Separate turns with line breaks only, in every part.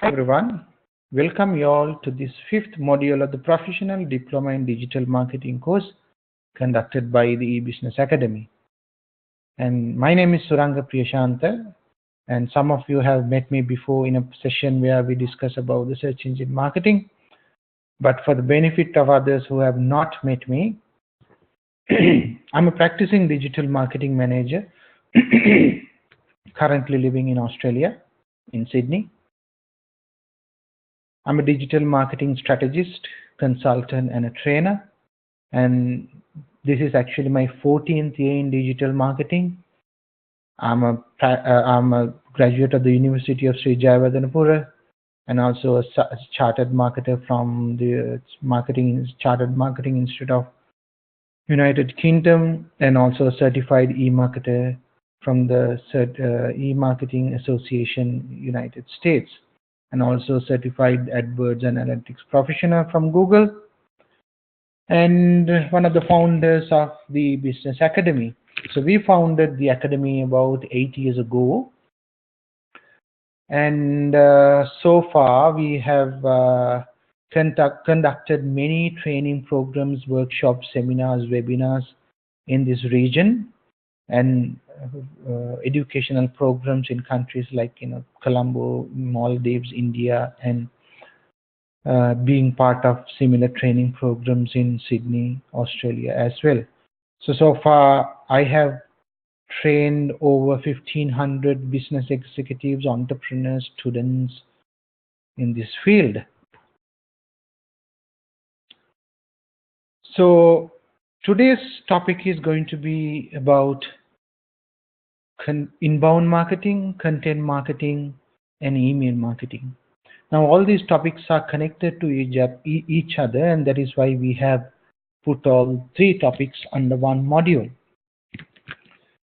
Hi everyone, welcome you all to this fifth module of the Professional Diploma in Digital Marketing course conducted by the E-Business Academy. And my name is Suranga Priyashantha, and some of you have met me before in a session where we discuss about the search engine marketing. But for the benefit of others who have not met me, I'm a practicing digital marketing manager currently living in Australia, in Sydney. I'm a digital marketing strategist, consultant, and a trainer. And this is actually my 14th year in digital marketing. I'm a graduate of the University of Sri Jayewardenepura and also a chartered marketer from the Chartered Marketing Institute of United Kingdom, and also a certified e-marketer from the E-Marketing Association United States, and also certified AdWords analytics professional from Google, and one of the founders of the Business Academy. So we founded the academy about 8 years ago, and so far we have conducted many training programs, workshops, seminars, webinars in this region, and educational programs in countries like Colombo, Maldives, India, and being part of similar training programs in Sydney, Australia as well. So far I have trained over 1,500 business executives, entrepreneurs, students in this field. So today's topic is going to be about inbound marketing, content marketing, and email marketing. Now all these topics are connected to each other, and that is why we have put all three topics under one module.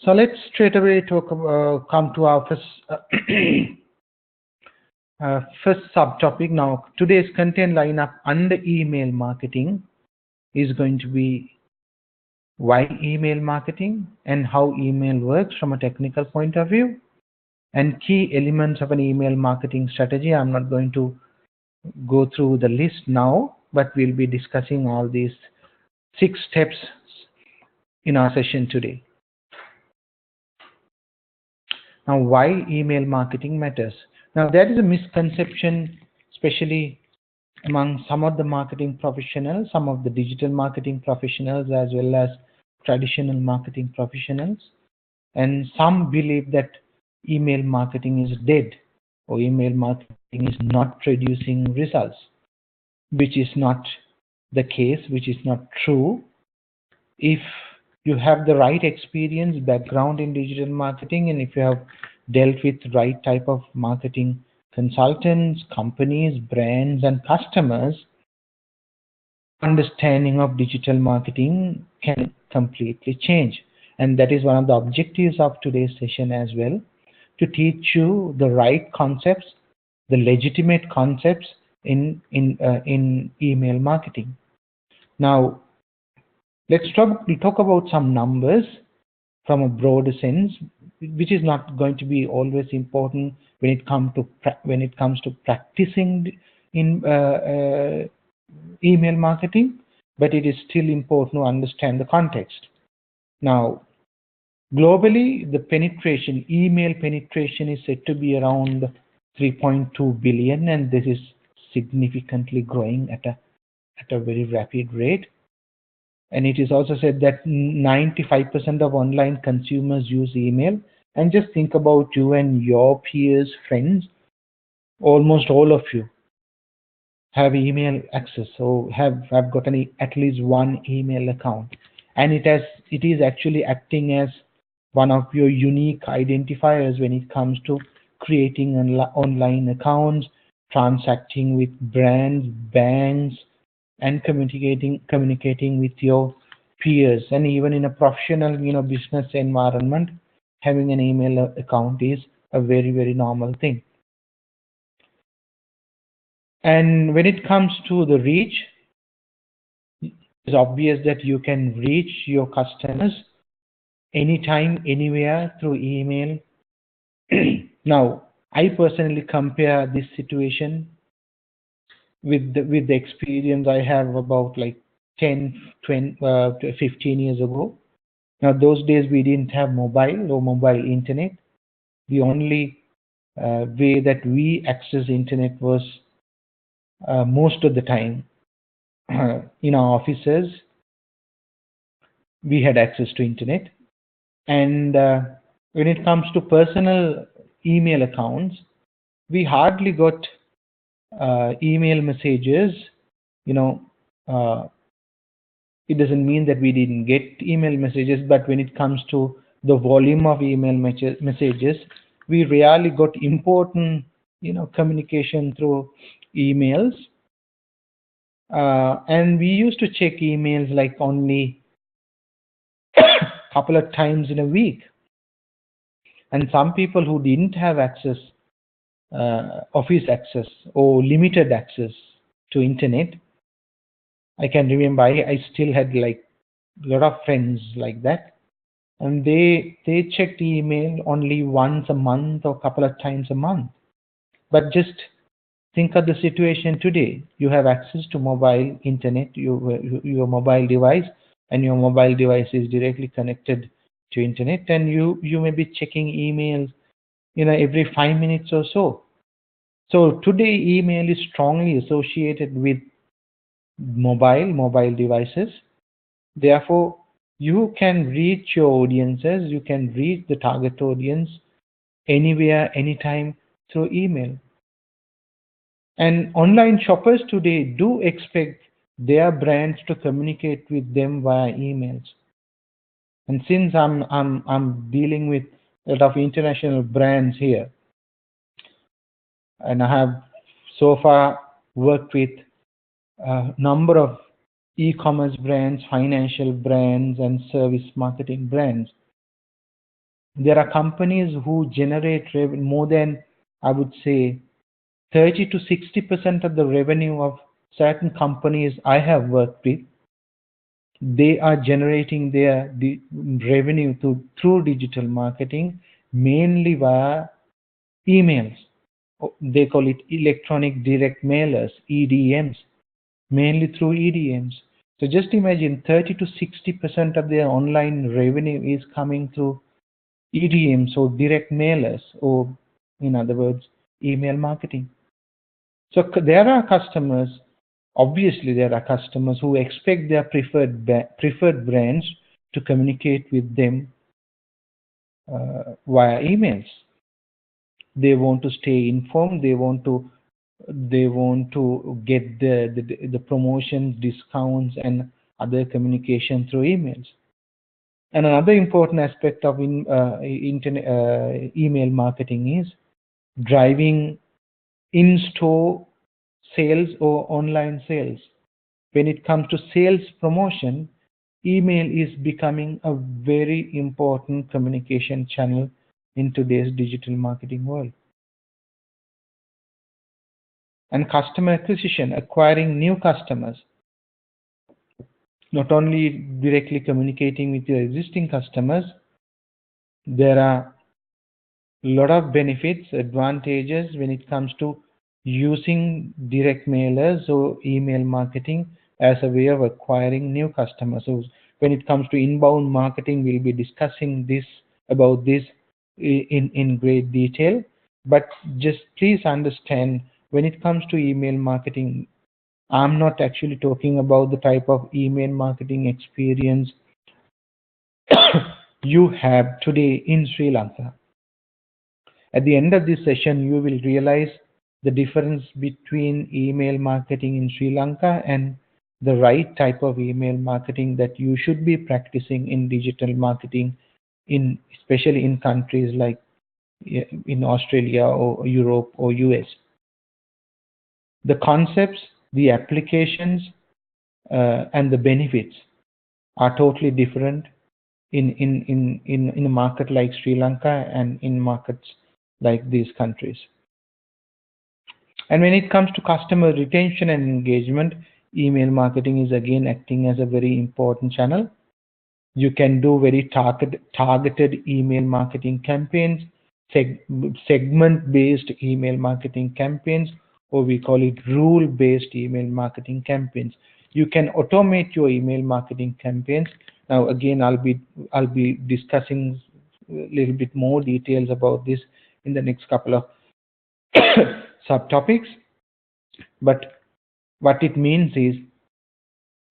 So let's straight away come to our first subtopic. Now today's content lineup under email marketing is going to be why email marketing and how email works from a technical point of view, and key elements of an email marketing strategy. I'm not going to go through the list now, but we'll be discussing all these 6 steps in our session today. Now, why email marketing matters. Now, there is a misconception, especially among some of the marketing professionals, some of the digital marketing professionals, as well as traditional marketing professionals, and some believe that email marketing is dead, or email marketing is not producing results, which is not the case, which is not true. If you have the right experience, background in digital marketing, and if you have dealt with right type of marketing consultants, companies, brands, and customers, understanding of digital marketing can completely change. And that is one of the objectives of today's session as well, to teach you the right concepts, the legitimate concepts in email marketing. Now, let's talk about some numbers from a broader sense, which is not going to be always important when it comes to practicing in email marketing, but it is still important to understand the context. Now, globally, the email penetration is said to be around 3.2 billion, and this is significantly growing at a very rapid rate. And it is also said that 95% of online consumers use email. And just think about you and your peers, friends, almost all of you have email access, or have gotten at least one email account, and it is actually acting as one of your unique identifiers when it comes to creating online accounts, transacting with brands, banks, and communicating with your peers. And even in a professional business environment, having an email account is a very, very normal thing. And when it comes to the reach, it's obvious that you can reach your customers anytime, anywhere through email. Now, I personally compare this situation with the experience I have about like 10, 20, 15 years ago. Now, those days we didn't have mobile or mobile internet. The only way that we access internet was most of the time in our offices we had access to internet. And when it comes to personal email accounts, we hardly got email messages. You know, uh, it doesn't mean that we didn't get email messages, but when it comes to the volume of email messages, we rarely got important, communication through emails. And we used to check emails like only couple of times in a week. And some people who didn't have access, office access or limited access to internet, I can remember I still had like a lot of friends like that, and they checked email only once a month or couple of times a month. But just think of the situation today. You have access to mobile internet, your mobile device, and your mobile device is directly connected to internet, and you may be checking emails, every 5 minutes or so. So today, email is strongly associated with mobile devices. Therefore, you can reach your audiences, you can reach the target audience anywhere, anytime through email. And online shoppers today do expect their brands to communicate with them via emails. And since I'm dealing with a lot of international brands here, and I have so far worked with a number of e-commerce brands, financial brands, and service marketing brands. There are companies who generate more than, I would say, 30 to 60% of the revenue of certain companies I have worked with. They are generating their revenue through digital marketing, mainly via emails. They call it electronic direct mailers, EDMs, mainly through EDMs. So just imagine 30 to 60% of their online revenue is coming through EDMs or direct mailers, or in other words, email marketing. So there are customers, obviously there are customers who expect their preferred brands to communicate with them via emails. They want to stay informed. They want to get the promotions, discounts, and other communication through emails. And another important aspect of email marketing is driving in-store sales or online sales. When it comes to sales promotion, email is becoming a very important communication channel in today's digital marketing world. And customer acquisition, acquiring new customers, not only directly communicating with your existing customers, there are a lot of benefits, advantages when it comes to using direct mailers or email marketing as a way of acquiring new customers. So when it comes to inbound marketing, we'll be discussing about this in great detail. But just please understand, when it comes to email marketing, I'm not actually talking about the type of email marketing experience you have today in Sri Lanka. At the end of this session, you will realize the difference between email marketing in Sri Lanka and the right type of email marketing that you should be practicing in digital marketing, especially in countries like in Australia or Europe or US. The concepts, the applications, and the benefits are totally different in a market like Sri Lanka and in markets like these countries. And when it comes to customer retention and engagement, email marketing is again acting as a very important channel. You can do very targeted email marketing campaigns segment-based email marketing campaigns, or we call it rule-based email marketing campaigns. You can automate your email marketing campaigns. Now, again, I'll be discussing a little bit more details about this in the next couple of subtopics. But what it means is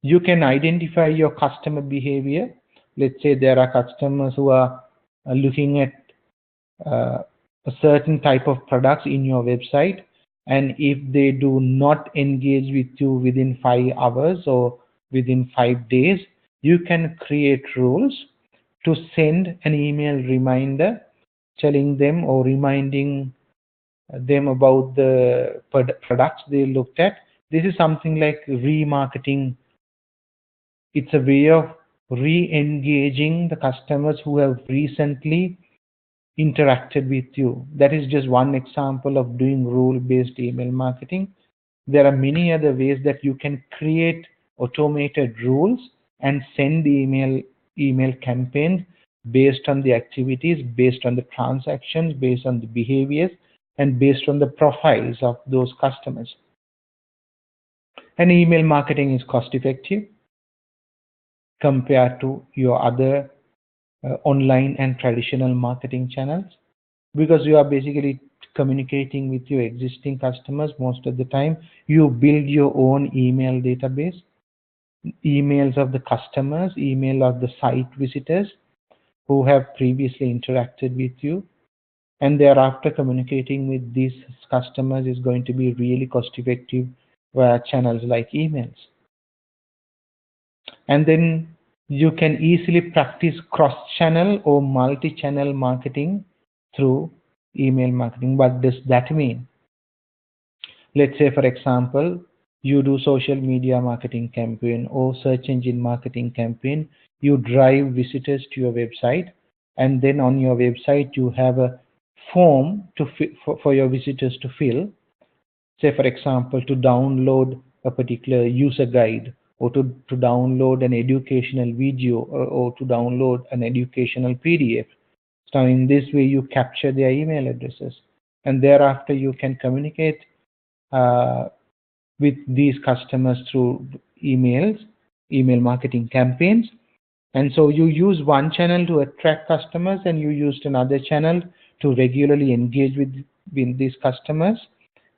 you can identify your customer behavior. Let's say there are customers who are looking at a certain type of products in your website, and if they do not engage with you within 5 hours or within 5 days, you can create rules to send an email reminder telling them or reminding them about the products they looked at. This is something like remarketing. It's a way of re-engaging the customers who have recently interacted with you. That is just one example of doing rule-based email marketing. There are many other ways that you can create automated rules and send email campaigns based on the activities, based on the transactions, based on the behaviors, and based on the profiles of those customers. And email marketing is cost effective compared to your other online and traditional marketing channels, because you are basically communicating with your existing customers. Most of the time you build your own email database, emails of the customers, email of the site visitors who have previously interacted with you, and thereafter communicating with these customers is going to be really cost effective via channels like emails. And then you can easily practice cross-channel or multi-channel marketing through email marketing. What does that mean? Let's say, for example, you do social media marketing campaign or search engine marketing campaign. You drive visitors to your website, and then on your website you have a form for your visitors to fill. Say, for example, to download a particular user guide, or to download an educational video, or to download an educational PDF. So in this way you capture their email addresses, and thereafter you can communicate with these customers through email marketing campaigns. And so you use one channel to attract customers, and you used another channel to regularly engage with these customers.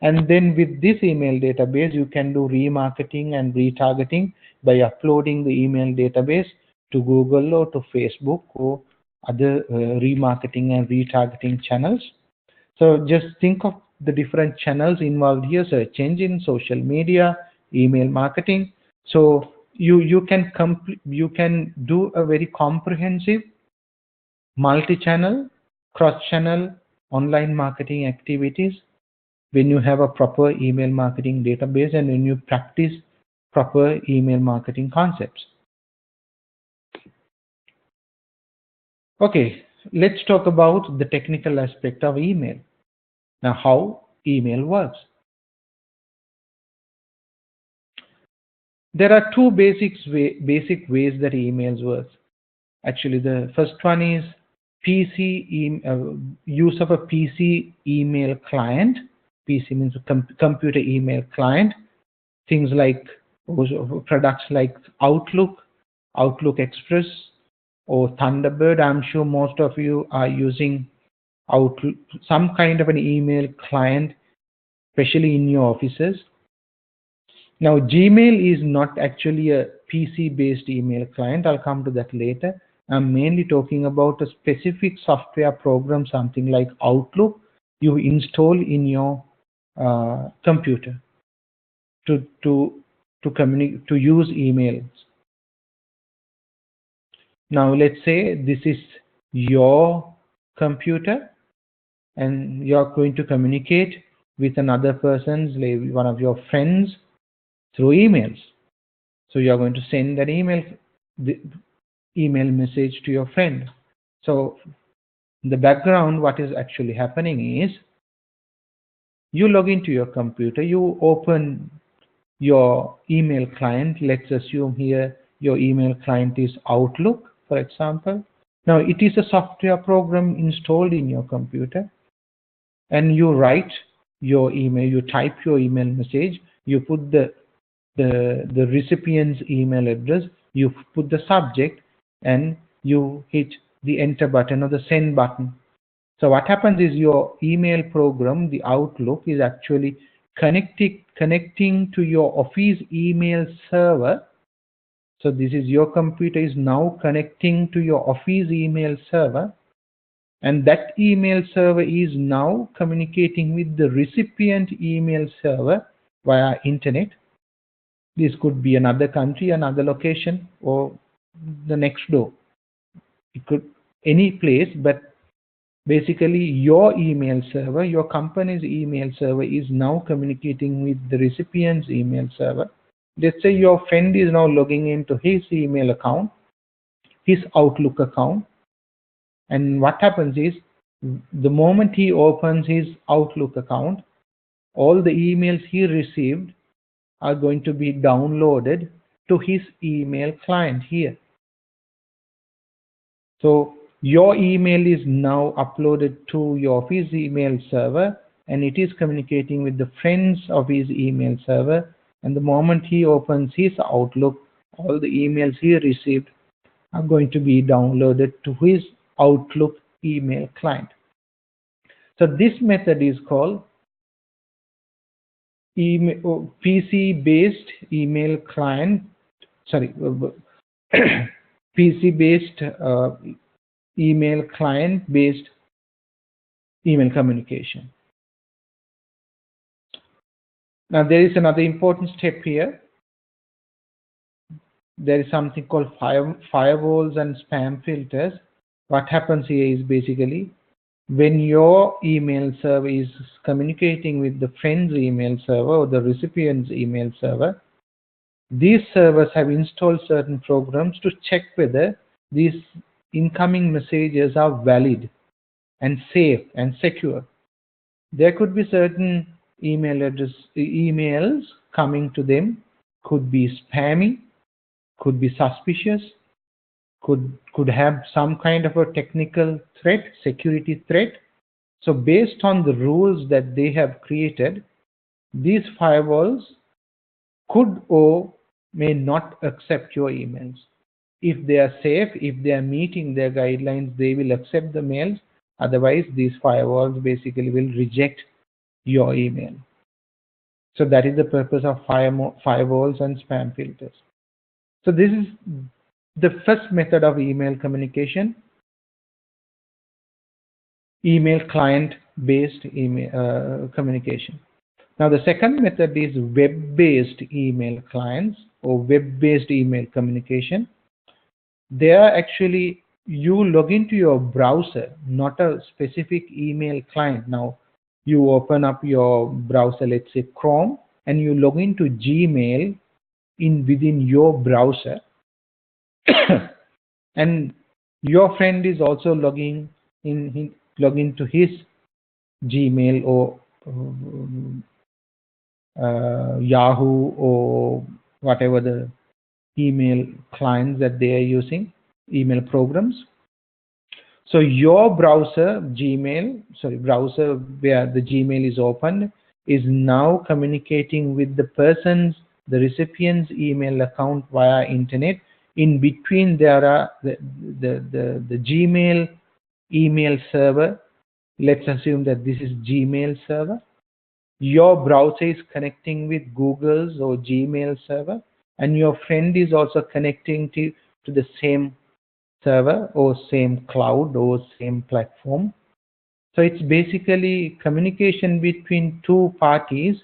And then with this email database, you can do remarketing and retargeting by uploading the email database to Google or to Facebook or other remarketing and retargeting channels. So just think of the different channels involved here: search engine, social media, email marketing. So you can do a very comprehensive multi-channel, cross-channel online marketing activities when you have a proper email marketing database and when you practice proper email marketing concepts. Okay, let's talk about the technical aspect of email. Now, how email works. There are two basic ways that emails work. Actually, the first one is use of a PC email client. PC means computer email client. Things like products like Outlook, Outlook Express, or Thunderbird. I'm sure most of you are using Outlook, some kind of an email client, especially in your offices. Now, Gmail is not actually a PC-based email client. I'll come to that later. I'm mainly talking about a specific software program, something like Outlook, you install in your computer to use emails. Now, let's say this is your computer, and you're going to communicate with another person, like one of your friends, through emails. So you're going to send an email message to your friend. So in the background, what is actually happening is you log into your computer, you open your email client. Let's assume here your email client is Outlook, for example. Now, it is a software program installed in your computer, and you write your email, you type your email message, you put the recipient's email address, you put the subject, and you hit the enter button or the send button. So what happens is your email program, the Outlook, is actually connecting to your Office email server. So this is your computer is now connecting to your Office email server, and that email server is now communicating with the recipient email server via internet. This could be another country, another location, or the next door. It could any place, but basically your email server, your company's email server, is now communicating with the recipient's email server. Let's say your friend is now logging into his email account, his Outlook account, and what happens is the moment he opens his Outlook account, all the emails he received are going to be downloaded to his email client here. So your email is now uploaded to your Office email server, and it is communicating with the friends of his email server. And the moment he opens his Outlook, all the emails he received are going to be downloaded to his Outlook email client. So this method is called PC-based email client, sorry, PC-based email client-based email communication. Now there is another important step here. There is something called firewalls and spam filters. What happens here is basically when your email server is communicating with the friend's email server or the recipient's email server, these servers have installed certain programs to check whether these incoming messages are valid and safe and secure. There could be certain emails coming to them, could be spammy, could be suspicious, could have some kind of a technical threat, security threat. So based on the rules that they have created, these firewalls could or may not accept your emails. If they are safe, if they are meeting their guidelines, they will accept the mails. Otherwise, these firewalls basically will reject your email. So that is the purpose of firewalls and spam filters. So this is the first method of email communication, email client-based email communication. Now the second method is web-based email clients or web-based email communication. They are actually, you log into your browser, not a specific email client. Now you open up your browser, let's say Chrome, and you log into Gmail within your browser. And your friend is also logging into his Gmail or Yahoo or whatever the email clients that they are using, email programs. So your browser browser where the Gmail is open is now communicating with the recipient's email account via internet. In between there are the Gmail email server. Let's assume that this is Gmail server. Your browser is connecting with Google's or Gmail server, and your friend is also connecting to the same server or same cloud or same platform. So it's basically communication between two parties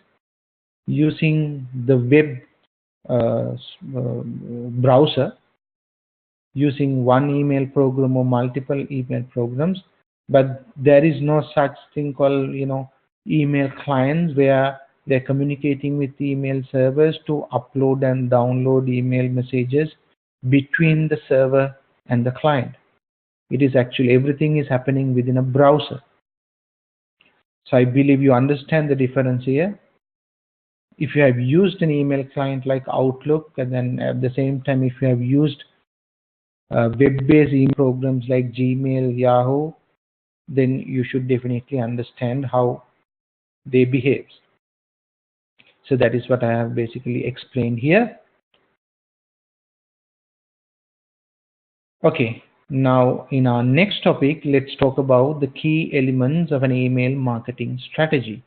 using the web browser, using one email program or multiple email programs. But there is no such thing called email clients where they're communicating with email servers to upload and download email messages between the server and the client. It is actually everything is happening within a browser. So I believe you understand the difference here. If you have used an email client like Outlook, and then at the same time if you have used web-based email programs like Gmail, Yahoo, then you should definitely understand how they behave. So that is what I have basically explained here. Okay, now in our next topic, let's talk about the key elements of an email marketing strategy.